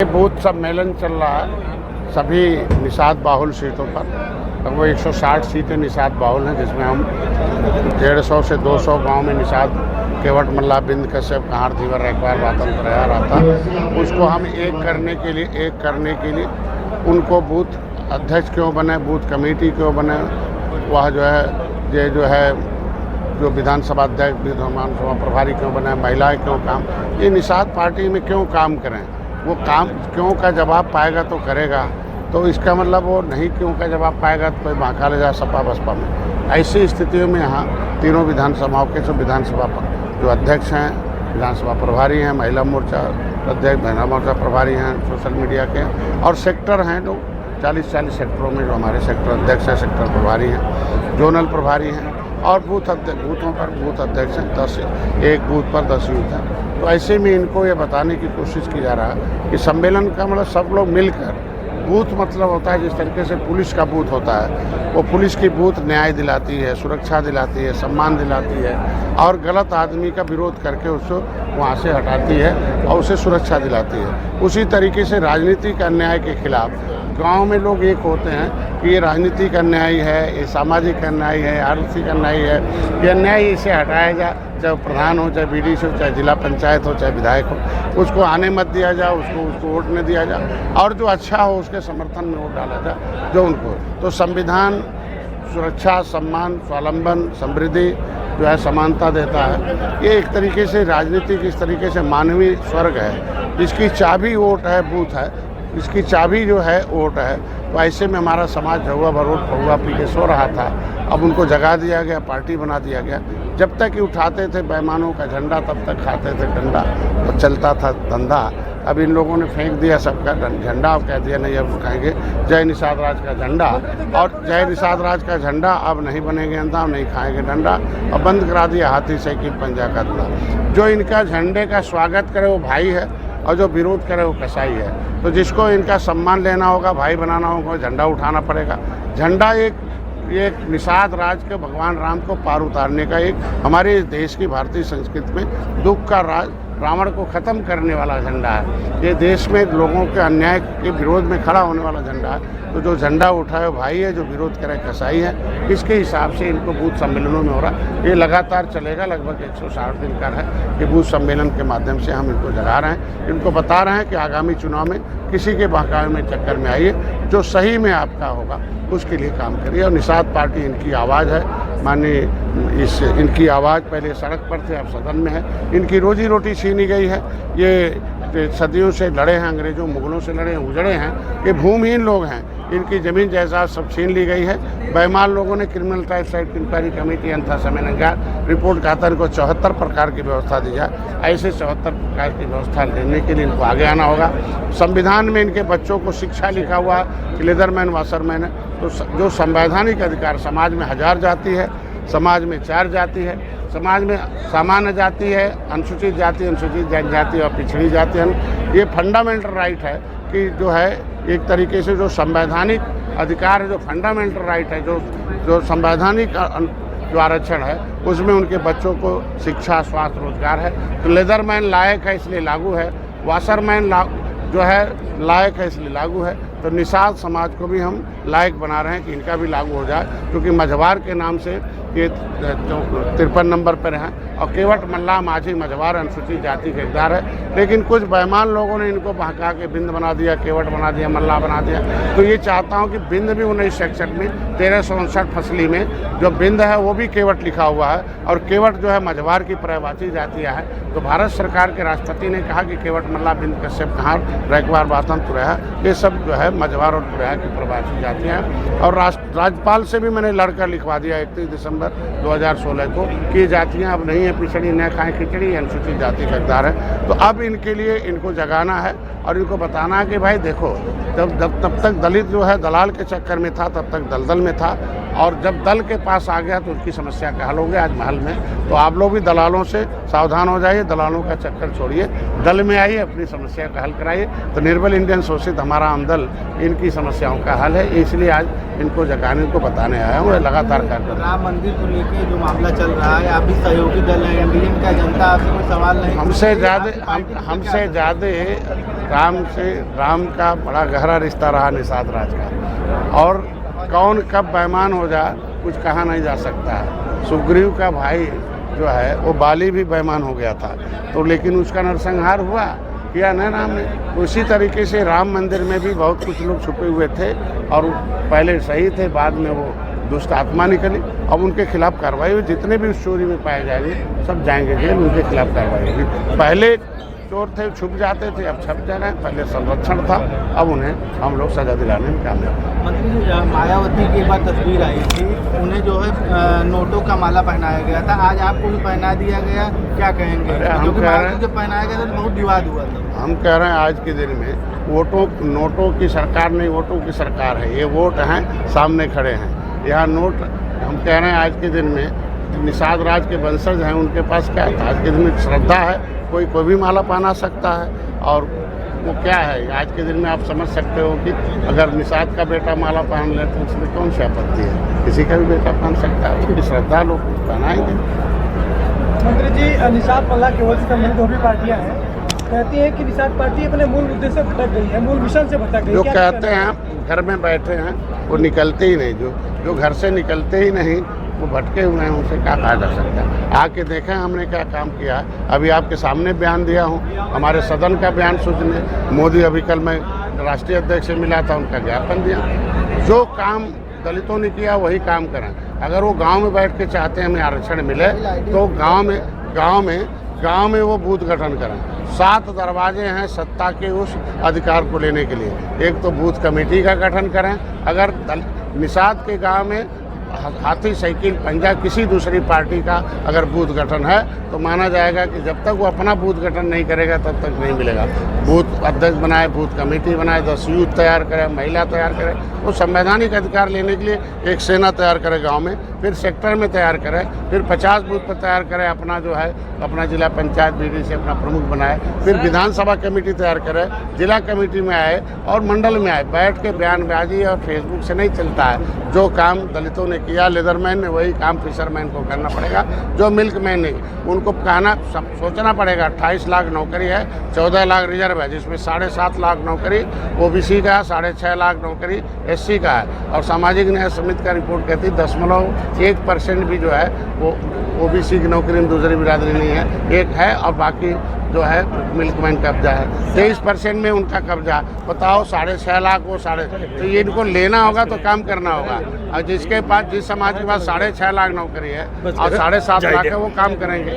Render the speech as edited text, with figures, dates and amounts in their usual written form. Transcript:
Booth सम्मेलन चल रहा है सभी निषाद बाहुल सीटों पर। लगभग 160 सीटें निषाद बाहुल हैं, जिसमें हम 150 से 200 गांव में निषाद केवट मल्ला बिंद कश्यप कहार धीवर रैकवार वातन प्रयार आता, उसको हम एक करने के लिए उनको बूथ अध्यक्ष क्यों बने, बूथ कमेटी क्यों बने, वह जो है जो विधानसभा अध्यक्ष विधानसभा प्रभारी क्यों बने, महिलाएं क्यों काम, ये निषाद पार्टी में क्यों काम करें, वो काम क्यों का जवाब पाएगा तो करेगा। तो इसका मतलब वो नहीं क्यों का जवाब पाएगा तो कोई बांका ले जाए सपा बसपा में। ऐसी स्थितियों में यहाँ तीनों विधानसभाओं के जो विधानसभा जो अध्यक्ष हैं, विधानसभा प्रभारी हैं, महिला मोर्चा अध्यक्ष, महिला मोर्चा प्रभारी हैं, सोशल मीडिया के, और सेक्टर हैं जो 40 सेक्टरों में जो हमारे सेक्टर अध्यक्ष हैं, सेक्टर प्रभारी हैं, जोनल प्रभारी हैं, और बूथों पर बूथ अध्यक्ष हैं। 10 एक बूथ पर 10 यूथ हैं। तो ऐसे में इनको ये बताने की कोशिश की जा रहा है कि सम्मेलन का मतलब सब लोग मिलकर, बूथ मतलब होता है जिस तरीके से पुलिस का बूथ होता है, वो पुलिस की बूथ न्याय दिलाती है, सुरक्षा दिलाती है, सम्मान दिलाती है, और गलत आदमी का विरोध करके उसको वहाँ से हटाती है और उसे सुरक्षा दिलाती है। उसी तरीके से राजनीतिक अन्याय के खिलाफ गांव में लोग एक होते हैं कि ये राजनीतिक अन्याय है, ये सामाजिक अन्याय है, आर्थिक अन्याय है, ये अन्याय इसे हटाया जाए, चाहे प्रधान हो, चाहे बीडीसी हो, चाहे जिला पंचायत हो, चाहे विधायक हो, उसको आने मत दिया जाए, उसको वोट न दिया जाए, और जो अच्छा हो उसके समर्थन में वोट डाला जाए जो उनको। तो संविधान सुरक्षा, सम्मान, स्वावलंबन, समृद्धि जो है समानता देता है। ये एक तरीके से राजनीतिक इस तरीके से मानवीय स्वर्ग है, जिसकी चाबी वोट है, बूथ है, इसकी चाबी जो है वोट है। तो ऐसे में हमारा समाज झुआ भरोट पहुआ पी के सो रहा था, अब उनको जगा दिया गया, पार्टी बना दिया गया। जब तक कि उठाते थे बेईमानों का झंडा तब तक खाते थे डंडा और चलता था धंधा। अब इन लोगों ने फेंक दिया सबका झंडा, अब कह दिया नहीं अब उठाएंगे जय निषाद राज का झंडा, और जय निषाद राज का झंडा अब नहीं बनेंगे अंधा, नहीं खाएंगे डंडा, और बंद करा दिया हाथी साइकिल पंजा का धंधा। जो इनका झंडे का स्वागत करे वो भाई है, और जो विरोध करे वो कसाई है। तो जिसको इनका सम्मान लेना होगा, भाई बनाना होगा, झंडा उठाना पड़ेगा। झंडा एक निषाद राज के भगवान राम को पार उतारने का, एक हमारे देश की भारतीय संस्कृति में दुख का राज रावण को ख़त्म करने वाला झंडा है। ये देश में लोगों के अन्याय के विरोध में खड़ा होने वाला झंडा है। तो जो झंडा उठाए भाई है, जो विरोध करे कसाई है। इसके हिसाब से इनको बूथ सम्मेलनों में हो रहा, ये लगातार चलेगा। लगभग 160 दिन का है कि बूथ सम्मेलन के माध्यम से हम इनको जगा रहे हैं, इनको बता रहे हैं कि आगामी चुनाव में किसी के बहकावे में चक्कर में आइए, जो सही में आपका होगा उसके लिए काम करिए। और निषाद पार्टी इनकी आवाज़ है, माननीय इनकी आवाज़ पहले सड़क पर थे, अब सदन में है। इनकी रोजी रोटी छीनी गई है, ये सदियों से लड़े हैं, अंग्रेजों मुगलों से लड़े हैं, उजड़े हैं, ये भूमिहीन लोग हैं। इनकी ज़मीन जायदाद सब छीन ली गई है। बेईमान लोगों ने criminal tribes act inquiry committee अंथा समय नंगा रिपोर्ट का था इनको 74 प्रकार की व्यवस्था दी जाए। ऐसे 74 प्रकार की व्यवस्था लेने के लिए इनको आगे आना होगा। संविधान में इनके बच्चों को शिक्षा लिखा हुआ है कि लेदरमैन वाशरमैन है। तो जो संवैधानिक अधिकार, समाज में 1000 जाति है, समाज में 4 जाति है, समाज में सामान्य जाति है, अनुसूचित जाति, अनुसूचित जनजाति और पिछड़ी जाति है। ये फंडामेंटल राइट है कि जो है एक तरीके से जो संवैधानिक अधिकार है, जो फंडामेंटल राइट है, जो संवैधानिक जो आरक्षण है, उसमें उनके बच्चों को शिक्षा, स्वास्थ्य, रोजगार है। तो लेदरमैन लायक है इसलिए लागू है, वाशरमैन जो है लायक है इसलिए लागू है। तो निषाद समाज को भी हम लायक बना रहे हैं कि इनका भी लागू हो जाए, क्योंकि मझवार के नाम से ये 53 नंबर पर हैं, और केवट मल्ला माझी मझवार अनुसूचित जाति के इकदार है। लेकिन कुछ बेईमान लोगों ने इनको बहका के बिंद बना दिया, केवट बना दिया, मल्ला बना दिया। तो ये चाहता हूँ कि बिंद भी 19 सेक्शन में 1359 फसली में जो बिंद है वो भी केवट लिखा हुआ है, और केवट जो है मझवार की पर्यायवाची जातियाँ है। तो भारत सरकार के राष्ट्रपति ने कहा कि केवट मल्ला बिंद कश्यप कहार रैकवार वातन तुरैया, ये सब जो है मझवार और तुरैया की पर्यायवाची जातियाँ हैं। और राज्यपाल से भी मैंने लड़कर लिखवा दिया 31 दिसंबर 2016 को कि जातियाँ अब नहीं है पिछड़ी, न खाएं खिचड़ी, अनुसूचित जाति का इकदार है। तो अब इनके लिए इनको जगाना है और इनको बताना है कि भाई देखो, तब तक दलित जो है दलाल के चक्कर में था, तब तक दलदल में था, और जब दल के पास आ गया तो उसकी समस्या का हल हो गया आज महल में। तो आप लोग भी दलालों से सावधान हो जाइए, दलालों का चक्कर छोड़िए, दल में आइए, अपनी समस्या का हल कराइए। तो निर्बल इंडियन शोषित हमारा आमदल इनकी समस्याओं का हल है, इसलिए आज इनको जगाने को बताने आया हूँ। लगातार कार्य राम मंदिर को लेकर जो मामला चल रहा है, आप भी सहयोगी दल है, एनडीए का जनता आपसे कोई सवाल नहीं, हमसे ज़्यादा राम का बड़ा गहरा रिश्ता रहा निषाद राज का, और कौन कब बेईमान हो जाए कुछ कहा नहीं जा सकता है। सुग्रीव का भाई जो है वो बाली भी बेईमान हो गया था, तो लेकिन उसका नरसंहार हुआ किया ना राम ने। उसी तरीके से राम मंदिर में भी बहुत कुछ लोग छुपे हुए थे और पहले सही थे, बाद में वो दुष्ट आत्मा निकली। अब उनके खिलाफ कार्रवाई हुई, जितने भी उस चोरी में पाए जाएंगे सब जाएंगे जेल, उनके खिलाफ कार्रवाई होगी। पहले चोर थे छुप जाते थे, अब छप जाना है, पहले संरक्षण था, अब उन्हें हम लोग सजा दिलाने में कामयाब। मंत्री जी, मायावती की एक बार तस्वीर आई थी, उन्हें जो है नोटों का माला पहनाया गया था, आज आपको भी पहना दिया गया, क्या कहेंगे? क्योंकि मायावती जब पहनाया गया था तो बहुत विवाद हुआ था। हम कह रहे हैं आज के दिन में नोटों की सरकार नहीं, वोटों की सरकार है। ये वोट हैं, सामने खड़े हैं, यहाँ नोट। हम कह रहे हैं आज के दिन में निषाद राज के वंशज हैं, उनके पास क्या था? आज के दिन में श्रद्धा है, कोई भी माला पहना सकता है। और वो क्या है, आज के दिन में आप समझ सकते हो कि अगर निषाद का बेटा माला पहन ले तो उसमें कौन सी आपत्ति है? किसी का भी बेटा पहन सकता है, उसकी श्रद्धा लोग पहनाएंगे। मंत्री जी, निषाद पल्ला केवल से संबंधित दो भी पार्टियां हैं, कहती हैं कि निषाद पार्टी अपने मूल मुद्दे से भटक गई है, मूल मिशन से भटक गई। जो कहते हैं घर में बैठे हैं वो निकलते ही नहीं, जो घर से निकलते ही नहीं वो भटके हुए हैं, उनसे क्या कहा जा सकता है? आके देखें हमने क्या काम किया। अभी आपके सामने बयान दिया हूँ, हमारे सदन का बयान सुनने मोदी अभी कल मैं राष्ट्रीय अध्यक्ष से मिला था, उनका ज्ञापन दिया। जो काम दलितों ने किया वही काम करें। अगर वो गांव में बैठ के चाहते हैं हमें आरक्षण मिले तो गांव में वो बूथ गठन करें। 7 दरवाजे हैं सत्ता के उस अधिकार को लेने के लिए। एक तो बूथ कमेटी का गठन करें। अगर निषाद के गांव में हाथी, साइकिल, पंजा किसी दूसरी पार्टी का अगर बूथ गठन है तो माना जाएगा कि जब तक वो अपना बूथ गठन नहीं करेगा तब तक नहीं मिलेगा। बूथ अध्यक्ष बनाए, बूथ कमेटी बनाए, 10 यूथ तैयार करें, महिला तैयार करें। वो संवैधानिक अधिकार लेने के लिए एक सेना तैयार करे गांव में, फिर सेक्टर में तैयार करें, फिर 50 बूथ पर तैयार करें, अपना जो है अपना जिला पंचायत बीडी से अपना प्रमुख बनाए, फिर विधानसभा कमेटी तैयार करें, जिला कमेटी में आए और मंडल में आए। बैठ के बयानबाजी और फेसबुक से नहीं चलता है। जो काम दलितों ने किया लेदरमैन ने, वही काम फिशरमैन को करना पड़ेगा। जो मिल्कमैन ने, उनको कहना सोचना पड़ेगा। 28 लाख नौकरी है, 14 लाख रिजर्व है, जिसमें 7.5 लाख नौकरी ओबीसी का है, 6.5 लाख नौकरी एससी का है। और सामाजिक न्याय समिति का रिपोर्ट कहती है 0.1% भी जो है वो ओबीसी की नौकरी में दूसरी बिरादरी नहीं है, एक है, और बाकी जो है मिल्कमैन कब्जा है। 23% में उनका कब्जा। बताओ 6.5 लाख वो तो ये इनको लेना होगा तो काम करना होगा। और जिसके पास, जिस समाज के पास 6.5 लाख नौकरी है और 7.5 लाख है, वो काम करेंगे।